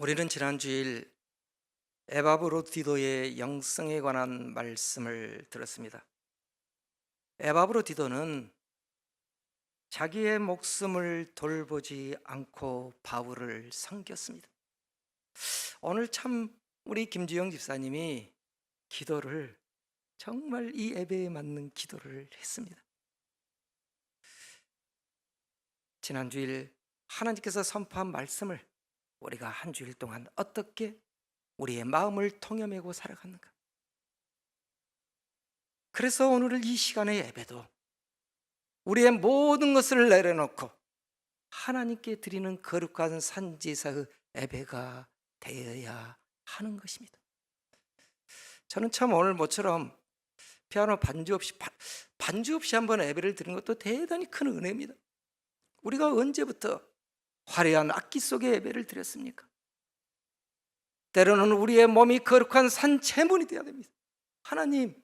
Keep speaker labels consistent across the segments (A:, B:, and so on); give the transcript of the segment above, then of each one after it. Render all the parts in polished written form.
A: 우리는 지난 주일 에바브로디도의 영성에 관한 말씀을 들었습니다. 에바브로디도는 자기의 목숨을 돌보지 않고 바울을 섬겼습니다. 오늘 참 우리 김주영 집사님이 기도를 정말 이 예배에 맞는 기도를 했습니다. 지난 주일 하나님께서 선포한 말씀을 우리가 한 주일 동안 어떻게 우리의 마음을 통념하고 살아갔는가. 그래서 오늘 이 시간의 예배도 우리의 모든 것을 내려놓고 하나님께 드리는 거룩한 산지사의 예배가 되어야 하는 것입니다. 저는 참 오늘 모처럼 피아노 반주 없이 한번 예배를 드리는 것도 대단히 큰 은혜입니다. 우리가 언제부터 화려한 악기 속에 예배를 드렸습니까? 때로는 우리의 몸이 거룩한 산채문이 되어야 됩니다. 하나님,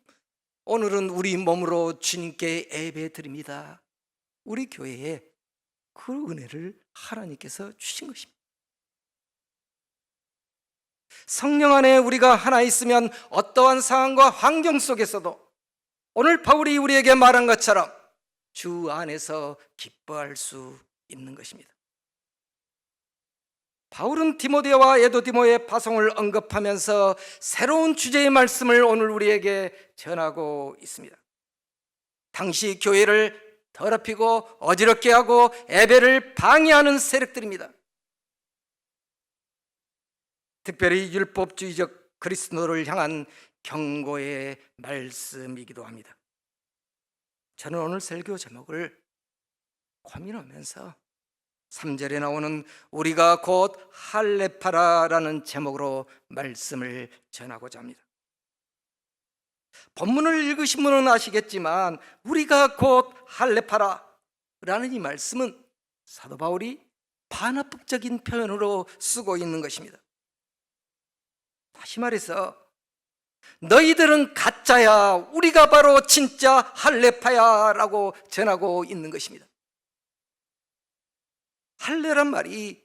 A: 오늘은 우리 몸으로 주님께 예배 드립니다. 우리 교회에 그 은혜를 하나님께서 주신 것입니다. 성령 안에 우리가 하나 있으면 어떠한 상황과 환경 속에서도 오늘 바울이 우리에게 말한 것처럼 주 안에서 기뻐할 수 있는 것입니다. 바울은 디모데와 에도디모의 파송을 언급하면서 새로운 주제의 말씀을 오늘 우리에게 전하고 있습니다. 당시 교회를 더럽히고 어지럽게 하고 예배를 방해하는 세력들입니다. 특별히 율법주의적 그리스도를 향한 경고의 말씀이기도 합니다. 저는 오늘 설교 제목을 고민하면서 3절에 나오는 우리가 곧 할례파라라는 제목으로 말씀을 전하고자 합니다. 본문을 읽으신 분은 아시겠지만 우리가 곧 할례파라라는 이 말씀은 사도 바울이 반합법적인 표현으로 쓰고 있는 것입니다. 다시 말해서 너희들은 가짜야, 우리가 바로 진짜 할례파야 라고 전하고 있는 것입니다. 할례란 말이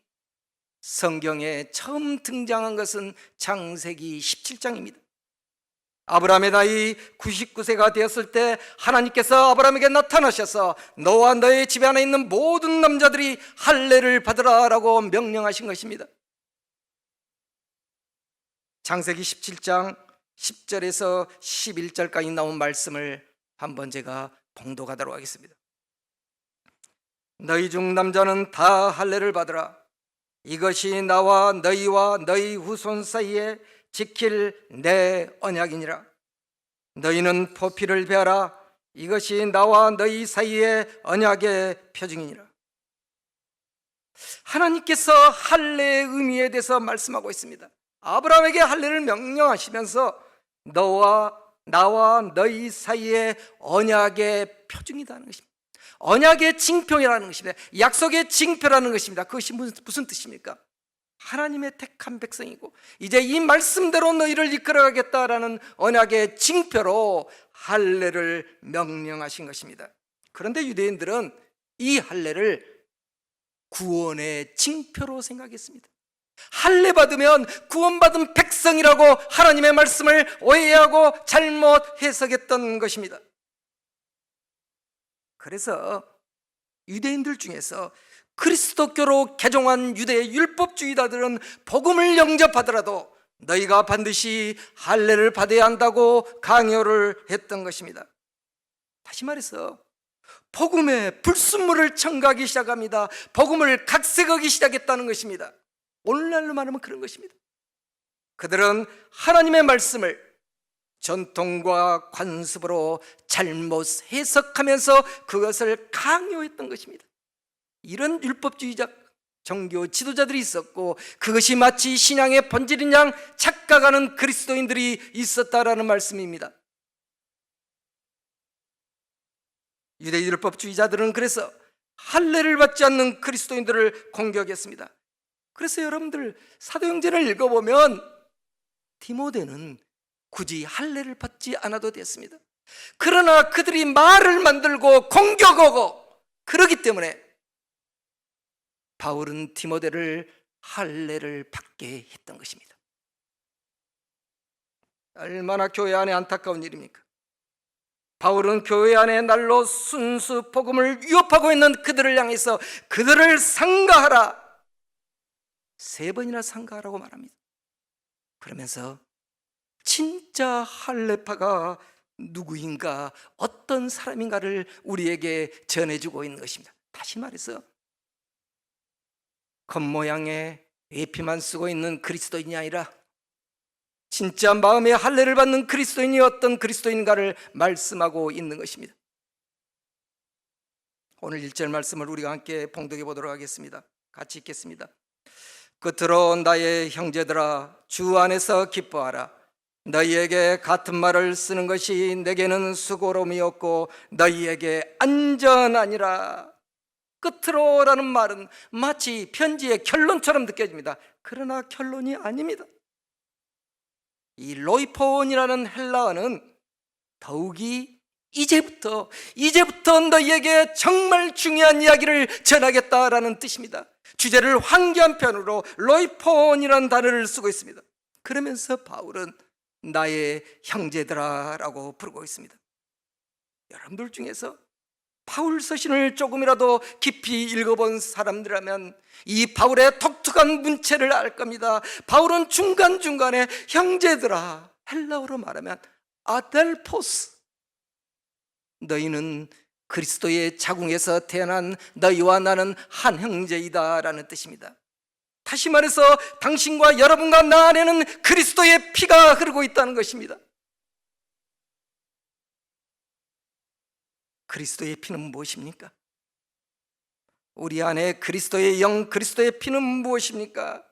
A: 성경에 처음 등장한 것은 창세기 17장입니다. 아브라함의 나이 99세가 되었을 때 하나님께서 아브라함에게 나타나셔서 너와 너의 집에 안에 있는 모든 남자들이 할례를 받으라 라고 명령하신 것입니다. 창세기 17장 10절에서 11절까지 나온 말씀을 한번 제가 봉독하도록 하겠습니다. 너희 중 남자는 다 할례를 받으라. 이것이 나와 너희와 너희 후손 사이에 지킬 내 언약이니라. 너희는 포피를 베어라. 이것이 나와 너희 사이의 언약의 표징이니라. 하나님께서 할례의 의미에 대해서 말씀하고 있습니다. 아브라함에게 할례를 명령하시면서 너와 나와 너희 사이의 언약의 표징이라는 것입니다. 언약의 징표라는 것입니다. 약속의 징표라는 것입니다. 그것이 무슨 뜻입니까? 하나님의 택한 백성이고 이제 이 말씀대로 너희를 이끌어가겠다라는 언약의 징표로 할례를 명령하신 것입니다. 그런데 유대인들은 이 할례를 구원의 징표로 생각했습니다. 할례 받으면 구원받은 백성이라고 하나님의 말씀을 오해하고 잘못 해석했던 것입니다. 그래서 유대인들 중에서 그리스도교로 개종한 유대 율법주의자들은 복음을 영접하더라도 너희가 반드시 할례를 받아야 한다고 강요를 했던 것입니다. 다시 말해서 복음에 불순물을 첨가하기 시작합니다. 복음을 각색하기 시작했다는 것입니다. 오늘날로 말하면 그런 것입니다. 그들은 하나님의 말씀을 전통과 관습으로 잘못 해석하면서 그것을 강요했던 것입니다. 이런 율법주의적 종교 지도자들이 있었고 그것이 마치 신앙의 본질인 양 착각하는 그리스도인들이 있었다라는 말씀입니다. 유대 율법주의자들은 그래서 할례를 받지 않는 그리스도인들을 공격했습니다. 그래서 여러분들 사도행전을 읽어보면 디모데는 굳이 할례를 받지 않아도 됐습니다. 그러나 그들이 말을 만들고 공격하고 그러기 때문에 바울은 디모데를 할례를 받게 했던 것입니다. 얼마나 교회 안에 안타까운 일입니까? 바울은 교회 안에 날로 순수 복음을 위협하고 있는 그들을 향해서 그들을 상가하라, 3번이나 상가하라고 말합니다. 그러면서 진짜 할례파가 누구인가, 어떤 사람인가를 우리에게 전해주고 있는 것입니다. 다시 말해서 겉모양의 예피만 쓰고 있는 그리스도인이 아니라 진짜 마음의 할례를 받는 그리스도인이 어떤 그리스도인가를 말씀하고 있는 것입니다. 오늘 1절 말씀을 우리가 함께 봉독해 보도록 하겠습니다. 같이 읽겠습니다. 끝으로 나의 형제들아, 주 안에서 기뻐하라. 너희에게 같은 말을 쓰는 것이 내게는 수고로움이었고 너희에게 안전하니라. 끝으로라는 말은 마치 편지의 결론처럼 느껴집니다. 그러나 결론이 아닙니다. 이 로이폰이라는 헬라어는 더욱이 이제부터 너희에게 정말 중요한 이야기를 전하겠다라는 뜻입니다. 주제를 환기한 편으로 로이폰이라는 단어를 쓰고 있습니다. 그러면서 바울은 나의 형제들아 라고 부르고 있습니다. 여러분들 중에서 바울 서신을 조금이라도 깊이 읽어본 사람들이라면 이 바울의 독특한 문체를 알 겁니다. 바울은 중간중간에 형제들아, 헬라어로 말하면 아델포스, 너희는 그리스도의 자궁에서 태어난 너희와 나는 한 형제이다 라는 뜻입니다. 다시 말해서 당신과 여러분과 나 안에는 그리스도의 피가 흐르고 있다는 것입니다. 그리스도의 피는 무엇입니까? 우리 안에 그리스도의 영, 그리스도의 피는 무엇입니까?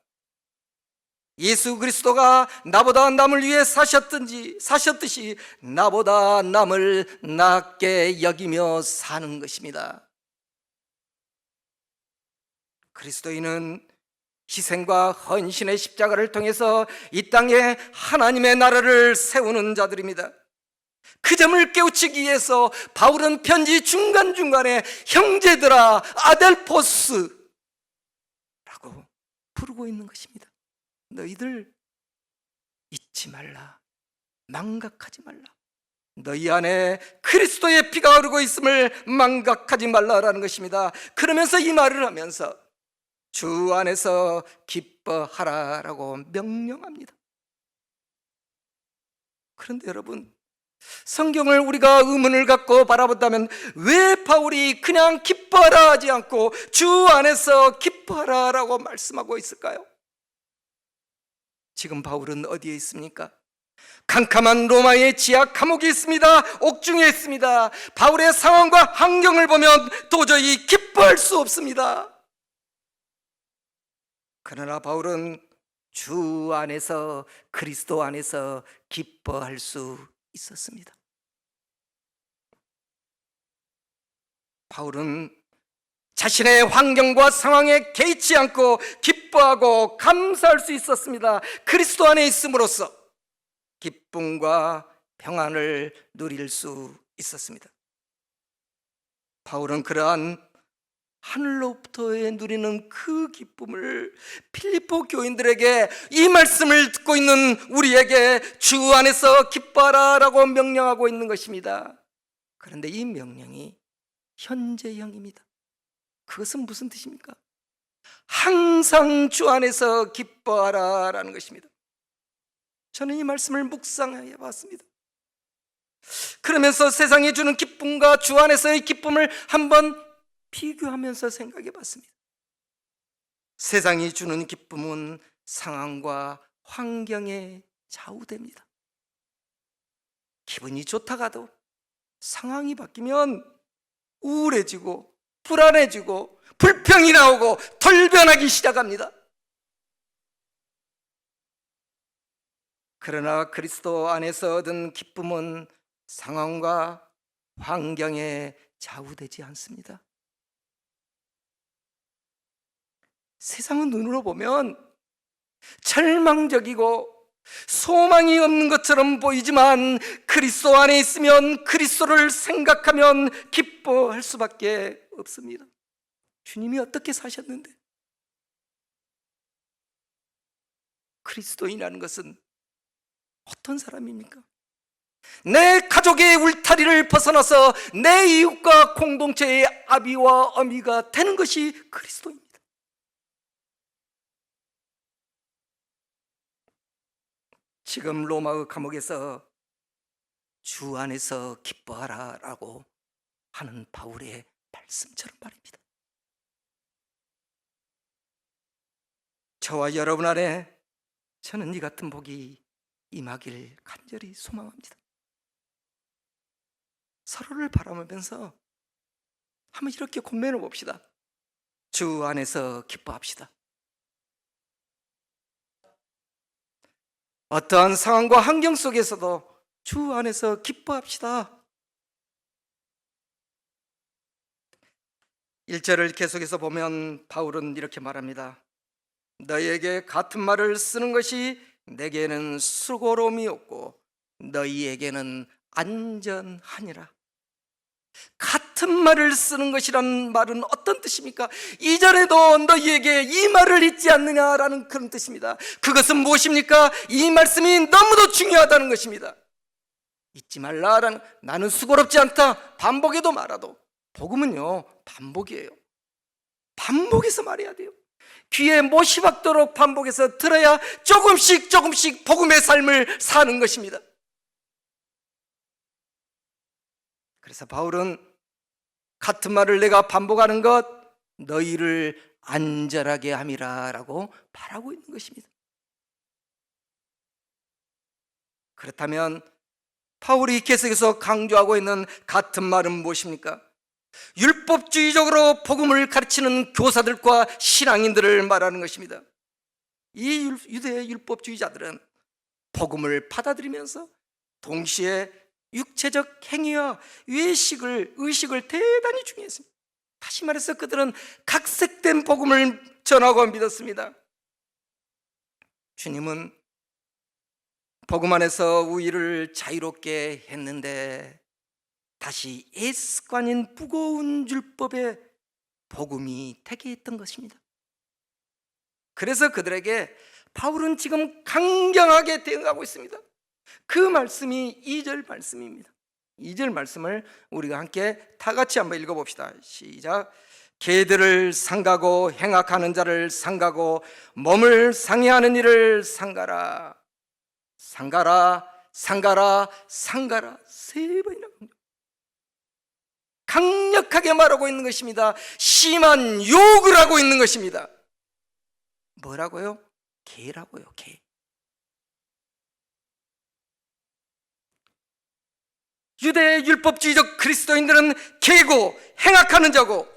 A: 예수 그리스도가 나보다 남을 위해 사셨듯이 나보다 남을 낫게 여기며 사는 것입니다. 그리스도인은 희생과 헌신의 십자가를 통해서 이 땅에 하나님의 나라를 세우는 자들입니다. 그 점을 깨우치기 위해서 바울은 편지 중간중간에 형제들아, 아델포스 라고 부르고 있는 것입니다. 너희들 잊지 말라, 망각하지 말라. 너희 안에 그리스도의 피가 흐르고 있음을 망각하지 말라라는 것입니다. 그러면서 이 말을 하면서 주 안에서 기뻐하라라고 명령합니다. 그런데 여러분, 성경을 우리가 의문을 갖고 바라본다면 왜 바울이 그냥 기뻐하라 하지 않고 주 안에서 기뻐하라라고 말씀하고 있을까요? 지금 바울은 어디에 있습니까? 캄캄한 로마의 지하 감옥에 있습니다. 옥중에 있습니다. 바울의 상황과 환경을 보면 도저히 기뻐할 수 없습니다. 그러나 바울은 주 안에서, 그리스도 안에서 기뻐할 수 있었습니다. 바울은 자신의 환경과 상황에 개의치 않고 기뻐하고 감사할 수 있었습니다. 그리스도 안에 있음으로써 기쁨과 평안을 누릴 수 있었습니다. 바울은 그러한 하늘로부터 누리는 그 기쁨을 필리포 교인들에게, 이 말씀을 듣고 있는 우리에게 주 안에서 기뻐하라라고 명령하고 있는 것입니다. 그런데 이 명령이 현재형입니다. 그것은 무슨 뜻입니까? 항상 주 안에서 기뻐하라라는 것입니다. 저는 이 말씀을 묵상해 봤습니다. 그러면서 세상이 주는 기쁨과 주 안에서의 기쁨을 한번 비교하면서 생각해 봤습니다. 세상이 주는 기쁨은 상황과 환경에 좌우됩니다. 기분이 좋다가도 상황이 바뀌면 우울해지고 불안해지고 불평이 나오고 돌변하기 시작합니다. 그러나 그리스도 안에서 얻은 기쁨은 상황과 환경에 좌우되지 않습니다. 세상은 눈으로 보면 절망적이고 소망이 없는 것처럼 보이지만 그리스도 안에 있으면, 그리스도를 생각하면 기뻐할 수밖에 없습니다. 주님이 어떻게 사셨는데, 그리스도인이라는 것은 어떤 사람입니까? 내 가족의 울타리를 벗어나서 내 이웃과 공동체의 아비와 어미가 되는 것이 그리스도입니다. 지금 로마의 감옥에서 주 안에서 기뻐하라 라고 하는 바울의 말씀처럼 말입니다. 저와 여러분 안에 저는 이 같은 복이 임하길 간절히 소망합니다. 서로를 바라보면서 한번 이렇게 권면해 봅시다. 주 안에서 기뻐합시다. 어떠한 상황과 환경 속에서도 주 안에서 기뻐합시다. 1절을 계속해서 보면 바울은 이렇게 말합니다. 너희에게 같은 말을 쓰는 것이 내게는 수고로움이 없고 너희에게는 안전하니라. 같은 말을 쓰는 것이란 말은 어떤 뜻입니까? 이전에도 너희에게 이 말을 잊지 않느냐라는 그런 뜻입니다. 그것은 무엇입니까? 이 말씀이 너무도 중요하다는 것입니다. 잊지 말라라는, 나는 수고롭지 않다 반복해도 말아도 복음은요 반복이에요. 반복해서 말해야 돼요. 귀에 못이 박도록 반복해서 들어야 조금씩 조금씩 복음의 삶을 사는 것입니다. 그래서 바울은 같은 말을 내가 반복하는 것 너희를 안전하게 함이라 라고 말하고 있는 것입니다. 그렇다면 바울이 계속해서 강조하고 있는 같은 말은 무엇입니까? 율법주의적으로 복음을 가르치는 교사들과 신앙인들을 말하는 것입니다. 이 유대 율법주의자들은 복음을 받아들이면서 동시에 육체적 행위와 의식을 대단히 중요했습니다. 다시 말해서 그들은 각색된 복음을 전하고 믿었습니다. 주님은 복음 안에서 우리를 자유롭게 했는데 다시 옛 습관인 무거운 율법의 복음이 되게 했던 것입니다. 그래서 그들에게 바울은 지금 강경하게 대응하고 있습니다. 그 말씀이 2절 말씀입니다. 2절 말씀을 우리가 함께 다 같이 한번 읽어봅시다. 시작. 개들을 상가고 행악하는 자를 상가고 몸을 상해하는 일을 상가라. 상가라, 상가라, 상가라. 3번이나 강력하게 말하고 있는 것입니다. 심한 욕을 하고 있는 것입니다. 뭐라고요? 개라고요, 개. 유대 율법주의적 그리스도인들은 개고 행악하는 자고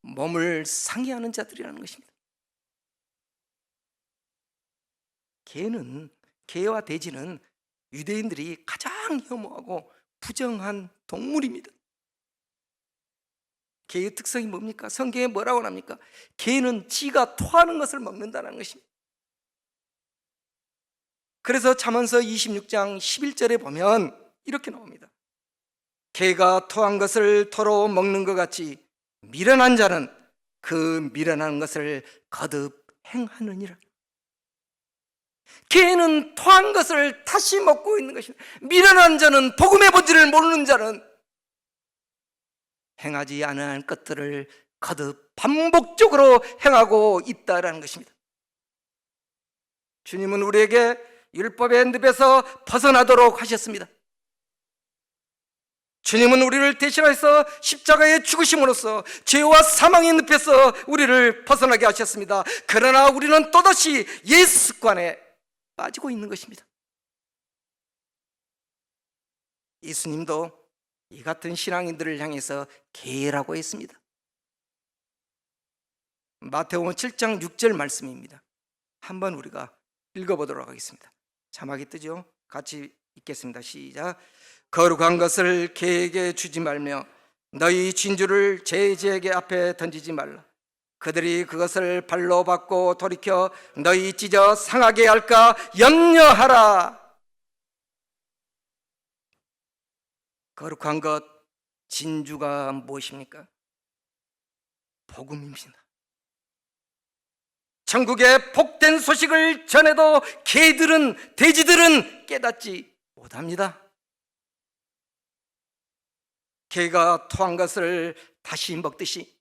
A: 몸을 상해하는 자들이라는 것입니다. 개와 돼지는 유대인들이 가장 혐오하고 부정한 동물입니다. 개의 특성이 뭡니까? 성경에 뭐라고 합니까? 개는 지가 토하는 것을 먹는다는 것입니다. 그래서 잠언서 26장 11절에 보면 이렇게 나옵니다. 개가 토한 것을 토로 먹는 것 같이 미련한 자는 그 미련한 것을 거듭 행하느니라. 개는 토한 것을 다시 먹고 있는 것입니다. 미련한 자는, 복음의 본질을 모르는 자는 행하지 않은 것들을 거듭 반복적으로 행하고 있다라는 것입니다. 주님은 우리에게 율법의 늪에서 벗어나도록 하셨습니다. 주님은 우리를 대신해서 십자가에 죽으심으로써 죄와 사망의 늪에서 우리를 벗어나게 하셨습니다. 그러나 우리는 또다시 옛 습관에 빠지고 있는 것입니다. 예수님도 이 같은 신앙인들을 향해서 개라고 했습니다. 마태복음 7장 6절 말씀입니다. 한번 우리가 읽어보도록 하겠습니다. 자막이 뜨죠? 같이 읽겠습니다. 시작. 거룩한 것을 개에게 주지 말며 너희 진주를 제지에게 앞에 던지지 말라. 그들이 그것을 발로 받고 돌이켜 너희 찢어 상하게 할까 염려하라. 거룩한 것, 진주가 무엇입니까? 복음입니다. 천국의 복된 소식을 전해도 개들은, 돼지들은 깨닫지 못합니다. 개가 토한 것을 다시 먹듯이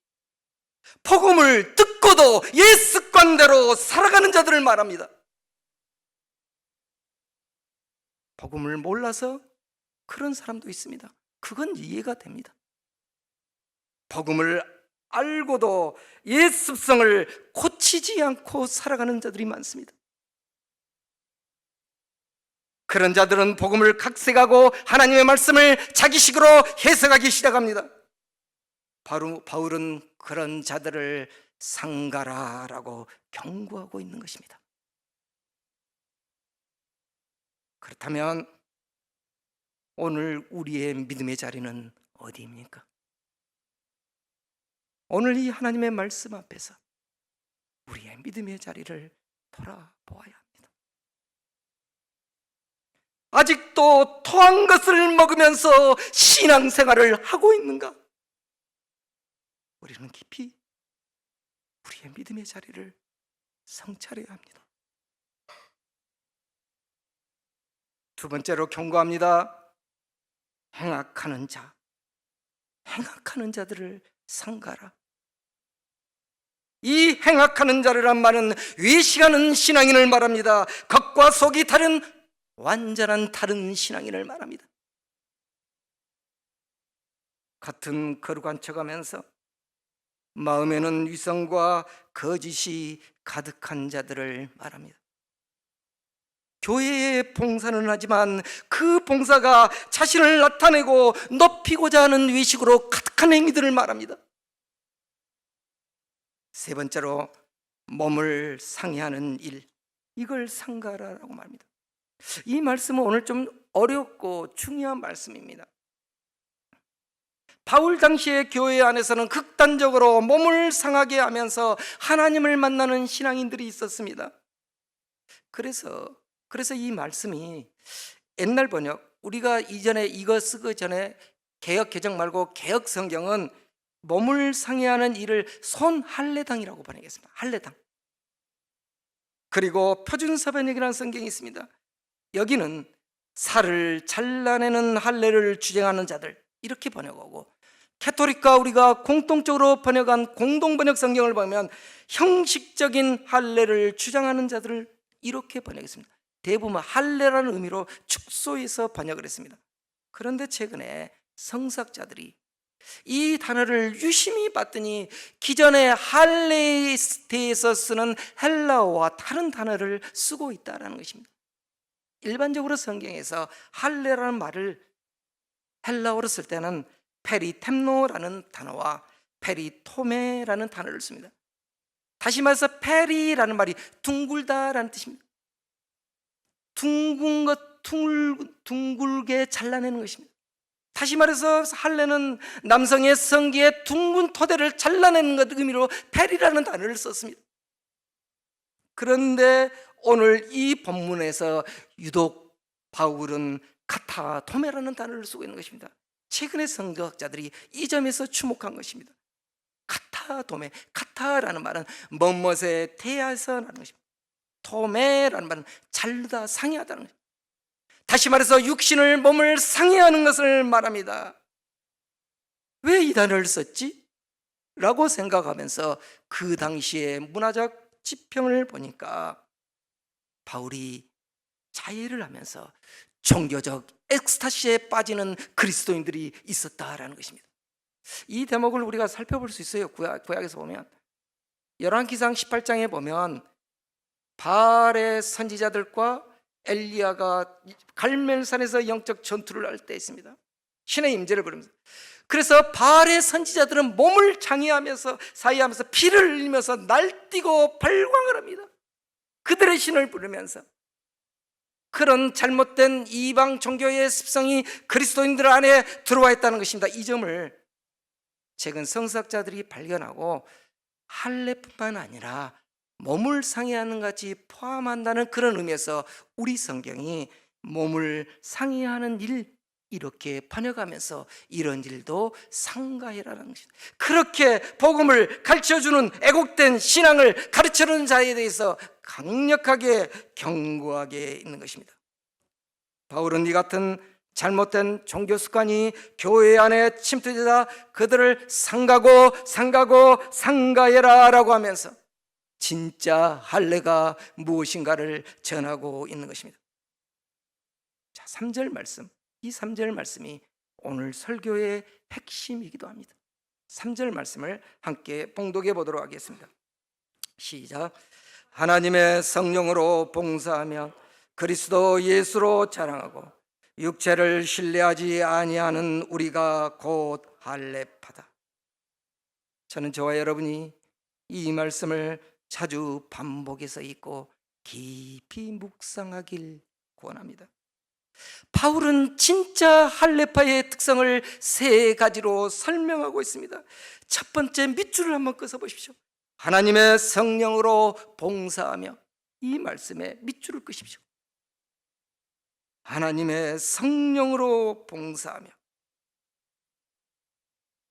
A: 복음을 듣고도 옛 습관대로 살아가는 자들을 말합니다. 복음을 몰라서 그런 사람도 있습니다. 그건 이해가 됩니다. 복음을 알고도 옛 습성을 고치지 않고 살아가는 자들이 많습니다. 그런 자들은 복음을 각색하고 하나님의 말씀을 자기식으로 해석하기 시작합니다. 바울은 그런 자들을 상가라라고 경고하고 있는 것입니다. 그렇다면 오늘 우리의 믿음의 자리는 어디입니까? 오늘 이 하나님의 말씀 앞에서 우리의 믿음의 자리를 돌아보아야 합니다. 아직도 토한 것을 먹으면서 신앙생활을 하고 있는가? 우리는 깊이 우리의 믿음의 자리를 성찰해야 합니다. 두 번째로 경고합니다. 행악하는 자들을 상가라. 이 행악하는 자라는 말은 외식하는 신앙인을 말합니다. 겉과 속이 다른 완전한 다른 신앙인을 말합니다. 같은 거룩한 척하면서 마음에는 위선과 거짓이 가득한 자들을 말합니다. 교회에 봉사는 하지만 그 봉사가 자신을 나타내고 높이고자 하는 외식으로 가득한 행위들을 말합니다. 세 번째로 몸을 상해하는 일, 이걸 상가라라고 말합니다. 이 말씀은 오늘 좀 어렵고 중요한 말씀입니다. 바울 당시의 교회 안에서는 극단적으로 몸을 상하게 하면서 하나님을 만나는 신앙인들이 있었습니다. 그래서 이 말씀이 옛날 번역, 우리가 이전에 이거 쓰기 전에 개역 개정 말고 개역 성경은 몸을 상해하는 일을 손할례당이라고 번역했습니다. 할례당. 그리고 표준사번역이라는 성경이 있습니다. 여기는 살을 잘라내는 할례를 주장하는 자들, 이렇게 번역하고, 캐토릭과 우리가 공통적으로 번역한 공동번역 성경을 보면 형식적인 할례를 주장하는 자들을 이렇게 번역했습니다. 대부분 할례라는 의미로 축소해서 번역을 했습니다. 그런데 최근에 성사학자들이 이 단어를 유심히 봤더니 기존의 할례에 대해서 쓰는 헬라어와 다른 단어를 쓰고 있다는 것입니다. 일반적으로 성경에서 할례라는 말을 헬라어로 쓸 때는 페리템노라는 단어와 페리토메라는 단어를 씁니다. 다시 말해서 페리라는 말이 둥글다라는 뜻입니다. 둥근 것, 둥글게 잘라내는 것입니다. 다시 말해서 할례는 남성의 성기의 둥근 토대를 잘라내는 것 의미로 페리라는 단어를 썼습니다. 그런데 오늘 이 본문에서 유독 바울은 카타토메라는 단어를 쓰고 있는 것입니다. 최근의 성경학자들이 이 점에서 주목한 것입니다. 카타토메, 카타라는 말은 뭐뭇에 대하여서 라는 것입니다. 토메라는 말은 자르다, 상해하다는 것입니다. 다시 말해서 육신을, 몸을 상해하는 것을 말합니다. 왜 이 단어를 썼지? 라고 생각하면서 그 당시의 문화적 지평을 보니까 바울이 자해를 하면서 종교적 엑스타시에 빠지는 그리스도인들이 있었다라는 것입니다. 이 대목을 우리가 살펴볼 수 있어요. 구약에서 보면 열왕기상 18장에 보면 바알의 선지자들과 엘리야가 갈멜산에서 영적 전투를 할 때 있습니다. 신의 임재를 부르면서, 그래서 바알의 선지자들은 몸을 장애하면서 사이하면서 피를 흘리면서 날뛰고 발광을 합니다. 그들의 신을 부르면서. 그런 잘못된 이방 종교의 습성이 그리스도인들 안에 들어와 있다는 것입니다. 이 점을 최근 성서학자들이 발견하고 할례뿐만 아니라 몸을 상해하는 것이 포함한다는 그런 의미에서 우리 성경이 몸을 상해하는 일, 이렇게 번역하면서 이런 일도 상가해라는 것입니다. 그렇게 복음을 가르쳐주는 애국된 신앙을 가르쳐주는 자에 대해서 강력하게 경고하게 있는 것입니다. 바울은 이 같은 잘못된 종교 습관이 교회 안에 침투되자 그들을 상가해라 라고 하면서 진짜 할례가 무엇인가를 전하고 있는 것입니다. 자, 3절 말씀, 이 3절 말씀이 오늘 설교의 핵심이기도 합니다. 3절 말씀을 함께 봉독해 보도록 하겠습니다. 시작. 하나님의 성령으로 봉사하며 그리스도 예수로 자랑하고 육체를 신뢰하지 아니하는 우리가 곧 할례파다. 저는 저와 여러분이 이 말씀을 자주 반복해서 읽고 깊이 묵상하길 권합니다. 바울은 진짜 할례파의 특성을 3가지로 설명하고 있습니다. 첫 번째, 밑줄을 한번 끄서 보십시오. 하나님의 성령으로 봉사하며, 이 말씀에 밑줄을 끄십시오. 하나님의 성령으로 봉사하며,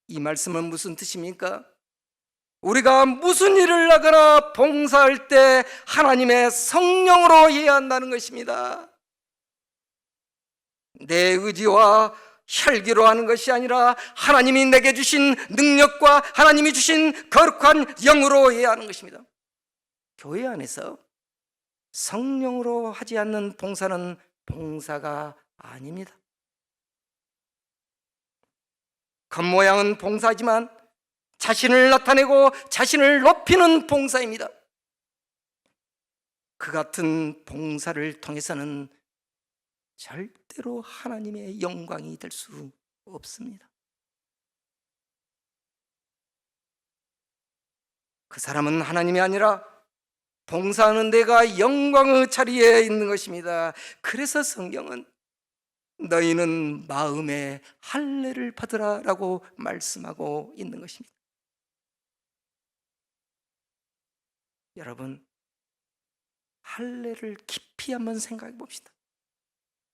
A: 이 말씀은 무슨 뜻입니까? 우리가 무슨 일을 하거나 봉사할 때 하나님의 성령으로 해야 한다는 것입니다. 내 의지와 혈기로 하는 것이 아니라 하나님이 내게 주신 능력과 하나님이 주신 거룩한 영으로 해야 하는 것입니다. 교회 안에서 성령으로 하지 않는 봉사는 봉사가 아닙니다. 겉모양은 봉사지만 자신을 나타내고 자신을 높이는 봉사입니다. 그 같은 봉사를 통해서는 절대로 하나님의 영광이 될 수 없습니다. 그 사람은 하나님이 아니라 봉사하는 데가 영광의 자리에 있는 것입니다. 그래서 성경은 너희는 마음에 할례를 받으라 라고 말씀하고 있는 것입니다. 여러분, 할례를 깊이 한번 생각해 봅시다.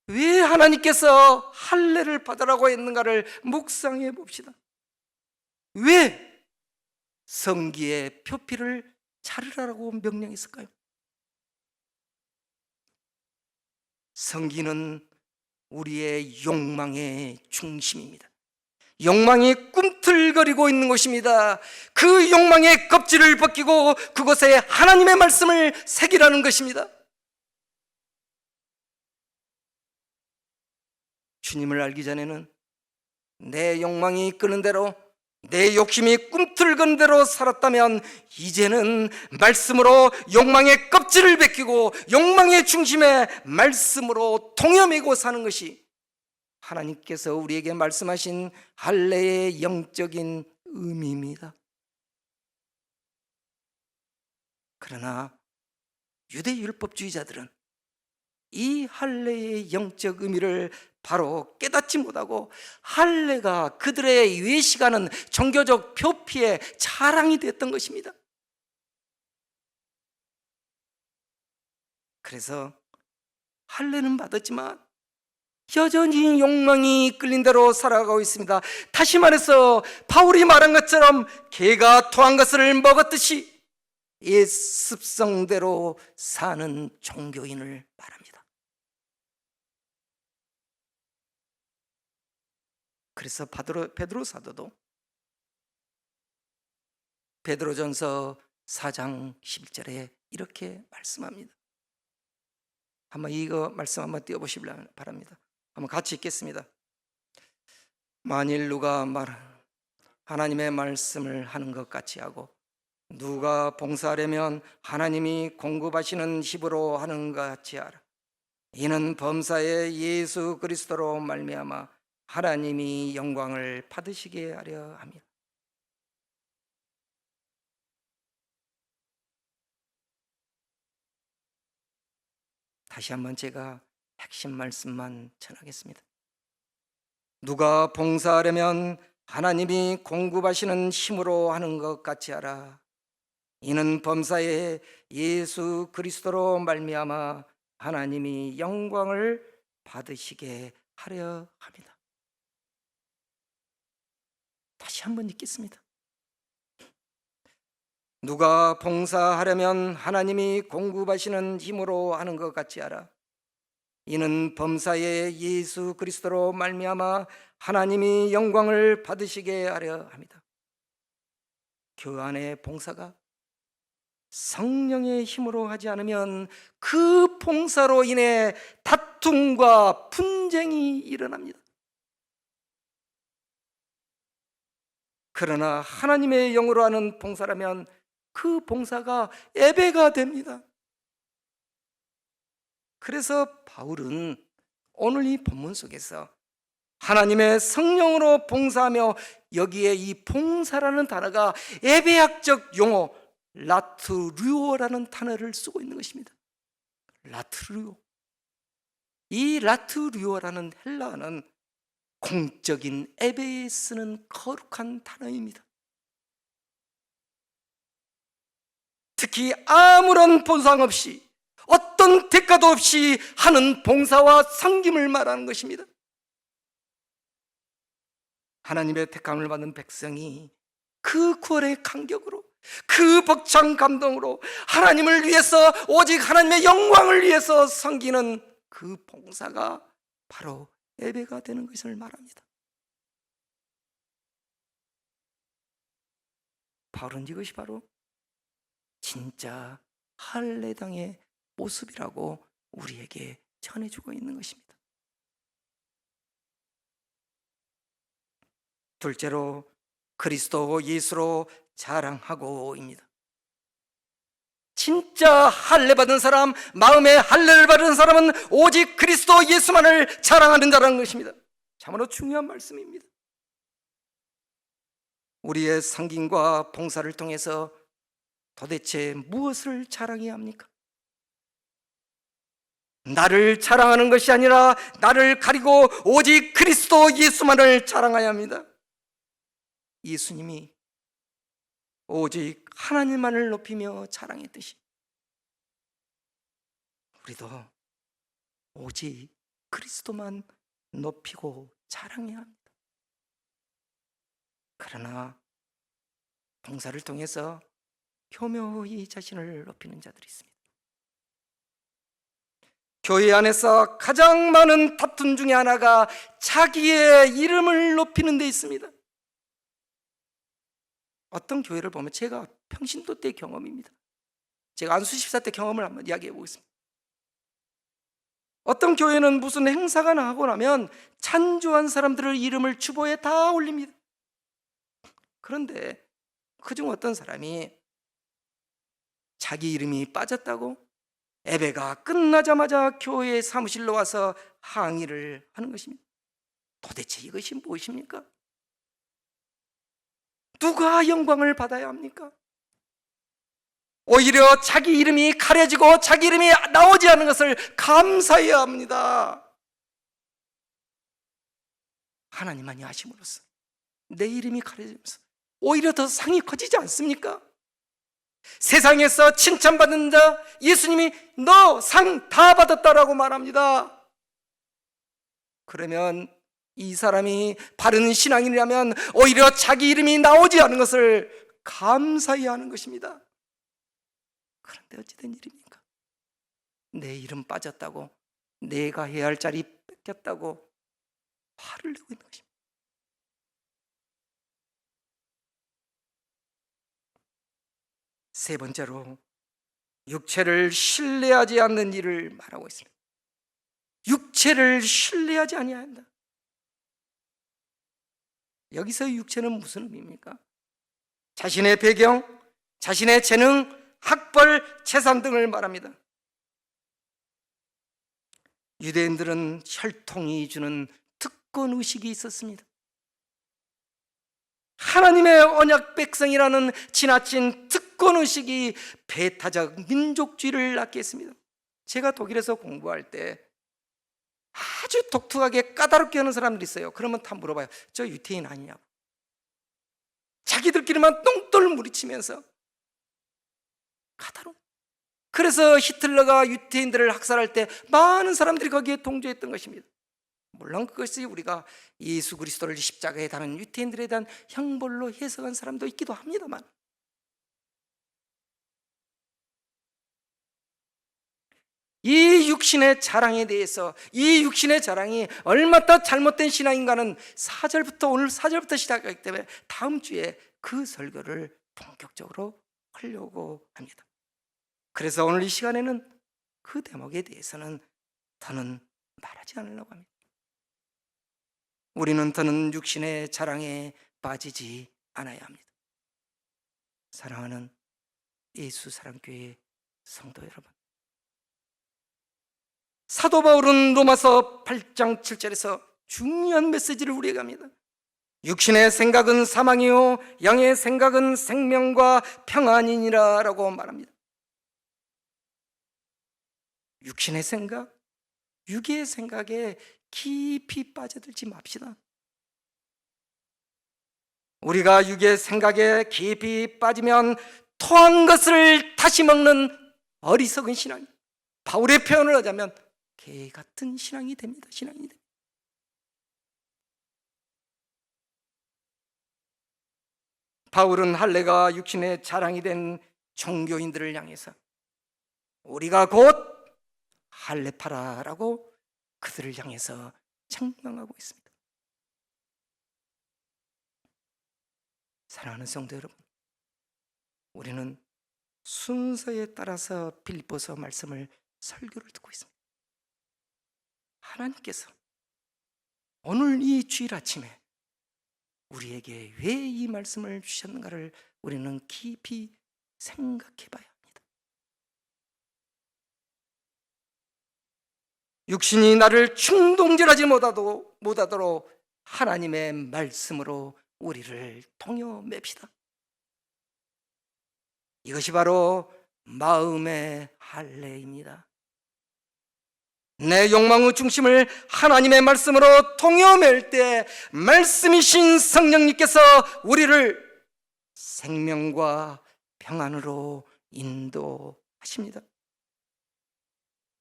A: 왜 하나님께서 할례를 받으라고 했는가를 묵상해 봅시다. 왜 성기의 표피를 자르라고 명령했을까요? 성기는 우리의 욕망의 중심입니다. 욕망이 꿈틀거리고 있는 곳입니다. 그 욕망의 껍질을 벗기고 그곳에 하나님의 말씀을 새기라는 것입니다. 주님을 알기 전에는 내 욕망이 끄는 대로, 내 욕심이 꿈틀거리는 대로 살았다면 이제는 말씀으로 욕망의 껍질을 벗기고 욕망의 중심에 말씀으로 동여매고 사는 것이 하나님께서 우리에게 말씀하신 할례의 영적인 의미입니다. 그러나 유대율법주의자들은 이 할례의 영적 의미를 바로 깨닫지 못하고 할례가 그들의 외식하는 종교적 표피의 자랑이 됐던 것입니다. 그래서 할례는 받았지만 여전히 욕망이 끌린 대로 살아가고 있습니다. 다시 말해서 바울이 말한 것처럼 개가 토한 것을 먹었듯이 옛 습성대로 사는 종교인을 말합니다. 그래서 베드로 사도도 베드로전서 4장 11절에 이렇게 말씀합니다. 한번 이거 말씀 한번 띄워보시기 바랍니다. 한번 같이 읽겠습니다. 만일 누가 하나님의 말씀을 하는 것 같이 하고 누가 봉사하려면 하나님이 공급하시는 힘으로 하는 것 같이 하라. 이는 범사의 예수 그리스도로 말미암아 하나님이 영광을 받으시게 하려 합니다. 다시 한번 제가 핵심 말씀만 전하겠습니다. 누가 봉사하려면 하나님이 공급하시는 힘으로 하는 것 같이 하라. 이는 범사의 예수 그리스도로 말미암아 하나님이 영광을 받으시게 하려 합니다. 다시 한번 읽겠습니다. 누가 봉사하려면 하나님이 공급하시는 힘으로 하는 것 같지 않아. 이는 범사의 예수 그리스도로 말미암아 하나님이 영광을 받으시게 하려 합니다. 교회 안의 봉사가 성령의 힘으로 하지 않으면 그 봉사로 인해 다툼과 분쟁이 일어납니다. 그러나 하나님의 영으로 하는 봉사라면 그 봉사가 예배가 됩니다. 그래서 바울은 오늘 이 본문 속에서 하나님의 성령으로 봉사하며, 여기에 이 봉사라는 단어가 예배학적 용어 라트류오라는 단어를 쓰고 있는 것입니다. 라트류오. 이 라트류오라는 헬라어는 공적인 예배에 쓰는 거룩한 단어입니다. 특히 아무런 보상 없이, 어떤 대가도 없이 하는 봉사와 섬김을 말하는 것입니다. 하나님의 택함을 받는 백성이 그 구원의 간격으로, 그 벅찬 감동으로 하나님을 위해서, 오직 하나님의 영광을 위해서 섬기는 그 봉사가 바로 예배가 되는 것을 말합니다. 바울은 이것이 바로 진짜 할례당의 모습이라고 우리에게 전해주고 있는 것입니다. 둘째로 그리스도 예수로 자랑하고입니다. 진짜 할례 받은 사람, 마음의 할례를 받은 사람은 오직 그리스도 예수만을 자랑하는 자라는 것입니다. 참으로 중요한 말씀입니다. 우리의 섬김과 봉사를 통해서 도대체 무엇을 자랑해야 합니까? 나를 자랑하는 것이 아니라 나를 가리고 오직 그리스도 예수만을 자랑해야 합니다. 예수님이 오직 하나님만을 높이며 자랑했듯이 우리도 오직 그리스도만 높이고 자랑해야 합니다. 그러나 봉사를 통해서 교묘히 자신을 높이는 자들이 있습니다. 교회 안에서 가장 많은 다툼 중에 하나가 자기의 이름을 높이는 데 있습니다. 어떤 교회를 보면, 제가 평신도 때 경험입니다. 제가 안수집사 때 경험을 한번 이야기해 보겠습니다. 어떤 교회는 무슨 행사가 나고 나면 찬조한 사람들의 이름을 주보에 다 올립니다. 그런데 그중 어떤 사람이 자기 이름이 빠졌다고 예배가 끝나자마자 교회 사무실로 와서 항의를 하는 것입니다. 도대체 이것이 무엇입니까? 누가 영광을 받아야 합니까? 오히려 자기 이름이 가려지고 자기 이름이 나오지 않는 것을 감사해야 합니다. 하나님만이 하심으로써 내 이름이 가려지면서 오히려 더 상이 커지지 않습니까? 세상에서 칭찬받는 자, 예수님이 너 상 다 받았다라고 말합니다. 그러면 이 사람이 바른 신앙인이라면 오히려 자기 이름이 나오지 않은 것을 감사해야 하는 것입니다. 그런데 어찌된 일입니까? 내 이름 빠졌다고, 내가 해야 할 자리 뺏겼다고 화를 내고 있는 것입니다. 세 번째로 육체를 신뢰하지 않는 일을 말하고 있습니다. 육체를 신뢰하지 아니한다. 여기서 육체는 무슨 의미입니까? 자신의 배경, 자신의 재능, 학벌, 재산 등을 말합니다. 유대인들은 혈통이 주는 특권의식이 있었습니다. 하나님의 언약 백성이라는 지나친 특권의식이 배타적 민족주의를 낳게 했습니다. 제가 독일에서 공부할 때 아주 독특하게 까다롭게 하는 사람들이 있어요. 그러면 다 물어봐요. 저 유태인 아니냐고. 자기들끼리만 똥돌 무리치면서 까다로워. 그래서 히틀러가 유태인들을 학살할 때 많은 사람들이 거기에 동조했던 것입니다. 물론 그것이 우리가 예수 그리스도를 십자가에 달은 유태인들에 대한 형벌로 해석한 사람도 있기도 합니다만, 이 육신의 자랑에 대해서, 이 육신의 자랑이 얼마나 잘못된 신앙인가는 오늘 4절부터 시작하기 때문에 다음 주에 그 설교를 본격적으로 하려고 합니다. 그래서 오늘 이 시간에는 그 대목에 대해서는 더는 말하지 않으려고 합니다. 우리는 더는 육신의 자랑에 빠지지 않아야 합니다. 사랑하는 예수 사랑교회 성도 여러분, 사도 바울은 로마서 8장 7절에서 중요한 메시지를 우리에게 합니다. 육신의 생각은 사망이요 영의 생각은 생명과 평안이니라 라고 말합니다. 육신의 생각, 육의 생각에 깊이 빠져들지 맙시다. 우리가 육의 생각에 깊이 빠지면 토한 것을 다시 먹는 어리석은 신앙, 바울의 표현을 하자면 개 같은 신앙이 됩니다. 신앙이 됩니다. 바울은 할례가 육신의 자랑이 된 종교인들을 향해서 우리가 곧 할례파라라고 그들을 향해서 책망하고 있습니다. 사랑하는 성도 여러분, 우리는 순서에 따라서 빌립보서 말씀을 설교를 듣고 있습니다. 하나님께서 오늘 이 주일 아침에 우리에게 왜 이 말씀을 주셨는가를 우리는 깊이 생각해 봐야 합니다. 육신이 나를 충동질하지 못하도록 하나님의 말씀으로 우리를 동요맵시다. 이것이 바로 마음의 할례입니다. 내 욕망의 중심을 하나님의 말씀으로 동요맬 때 말씀이신 성령님께서 우리를 생명과 평안으로 인도하십니다.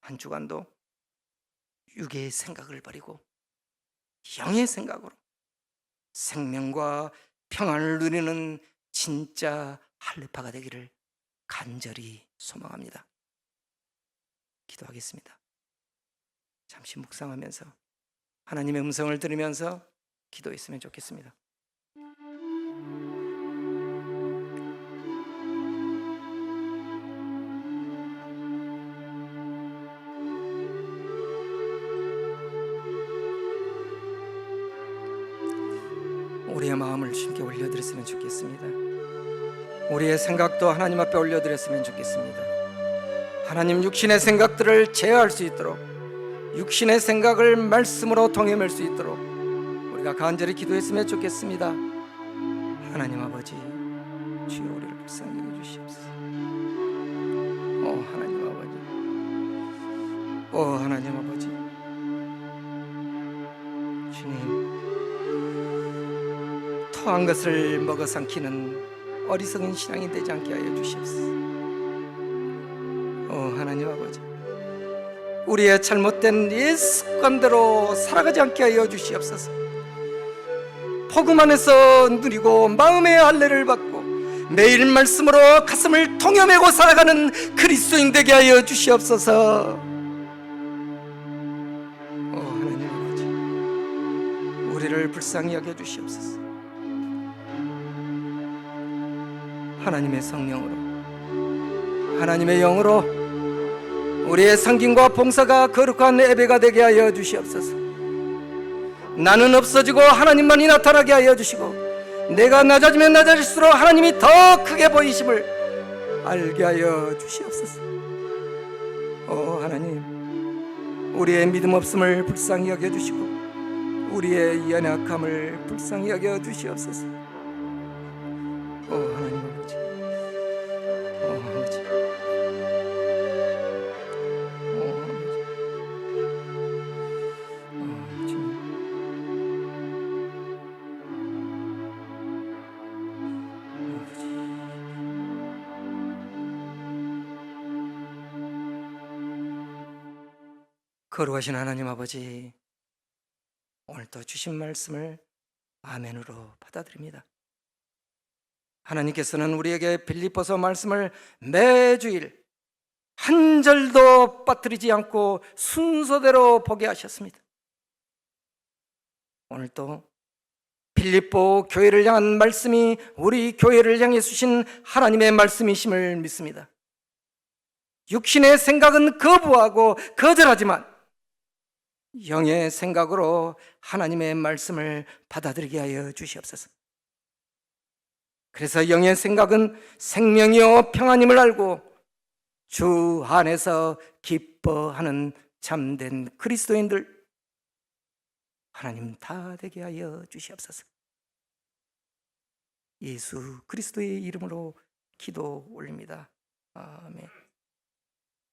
A: 한 주간도 육의 생각을 버리고 영의 생각으로 생명과 평안을 누리는 진짜 할례파가 되기를 간절히 소망합니다. 기도하겠습니다. 잠시 묵상하면서 하나님의 음성을 들으면서 기도했으면 좋겠습니다. 우리의 마음을 주님께 올려드렸으면 좋겠습니다. 우리의 생각도 하나님 앞에 올려드렸으면 좋겠습니다. 하나님, 육신의 생각들을 제어할 수 있도록, 육신의 생각을 말씀으로 동행할 수 있도록 우리가 간절히 기도했으면 좋겠습니다. 하나님 아버지, 주여 우리를 불쌍히 여겨주시옵소서. 하나님 아버지, 하나님 아버지, 주님, 토한 것을 먹어 삼키는 어리석은 신앙이 되지 않게 하여 주시옵소서. 하나님 아버지, 우리의 잘못된 옛 습관대로 살아가지 않게 하여 주시옵소서. 복음 안에서 누리고 마음의 할례를 받고 매일 말씀으로 가슴을 통여매고 살아가는 그리스도인 되게 하여 주시옵소서. 하나님 아버지, 우리를 불쌍히 여겨 주시옵소서. 하나님의 성령으로, 하나님의 영으로 우리의 상김과 봉사가 거룩한 예배가 되게 하여 주시옵소서. 나는 없어지고 하나님만이 나타나게 하여 주시고, 내가 낮아지면 낮아질수록 하나님이 더 크게 보이심을 알게 하여 주시옵소서. 하나님, 우리의 믿음 없음을 불쌍히 여겨주시고 우리의 연약함을 불쌍히 여겨주시옵소서. 하나님 아버지, 아버지, 주님, 거룩하신 하나님 아버지, 오늘도 주신 말씀을 아멘으로 받아들입니다. 하나님께서는 우리에게 빌립보서 말씀을 매주일 한 절도 빠뜨리지 않고 순서대로 보게 하셨습니다. 오늘도 빌립보 교회를 향한 말씀이 우리 교회를 향해 주신 하나님의 말씀이심을 믿습니다. 육신의 생각은 거부하고 거절하지만 영의 생각으로 하나님의 말씀을 받아들이게 하여 주시옵소서. 그래서 영의 생각은 생명이요 평안임을 알고 주 안에서 기뻐하는 참된 그리스도인들 하나님 다 되게 하여 주시옵소서. 예수 그리스도의 이름으로 기도 올립니다. 아멘.